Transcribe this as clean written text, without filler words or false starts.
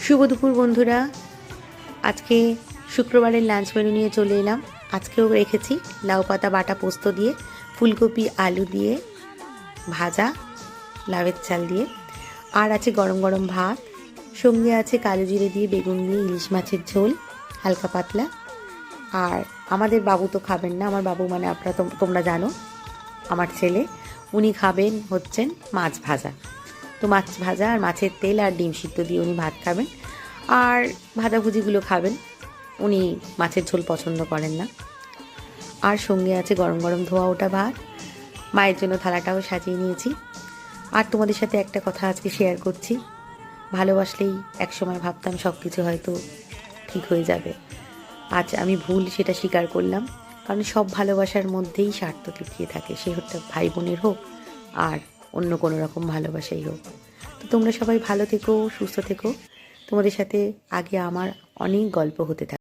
শুভ দুপুর বন্ধুরা। আজকে শুক্রবারের লাঞ্চ মেনু নিয়ে চলে এলাম। আজকেও রেখেছি লাউ পাতা বাটা পোস্ত দিয়ে, ফুলকপি আলু দিয়ে ভাজা, লাউয়ের চাল দিয়ে, আর আছে গরম গরম ভাত, সঙ্গে আছে কালো জিরে দিয়ে বেগুন দিয়ে ইলিশ মাছের ঝোল হালকা পাতলা। আর আমাদের বাবু তো খাবেন না, আমার বাবু মানে আপনারা তোমরা জানো, আমার ছেলে, উনি খাবেন হচ্ছেন মাছ ভাজা। তো মাছ ভাজা আর মাছের তেল আর ডিম সিদ্ধ দিয়ে উনি ভাত খাবেন, আর ভাজাভুজিগুলো খাবেন। উনি মাছের ঝোল পছন্দ করেন না। আর সঙ্গে আছে গরম গরম ধোয়া ওঠা ভাত। মায়ের জন্য থালাটাও সাজিয়ে নিয়েছি। আর তোমাদের সাথে একটা কথা আজকে শেয়ার করছি। ভালোবাসলেই একসময় ভাবতাম সব কিছু হয়তো ঠিক হয়ে যাবে। আজ আমি ভুল সেটা স্বীকার করলাম, কারণ সব ভালোবাসার মধ্যেই স্বার্থ লুকিয়ে থাকে, সে হচ্ছে ভাই বোনের হোক আর অন্য কোনো রকম ভালোবাসাই হোক। তো তোমরা সবাই ভালো থেকো, সুস্থ থেকো। তোমাদের সাথে আগে আমার অনেক গল্প হতে থাকে।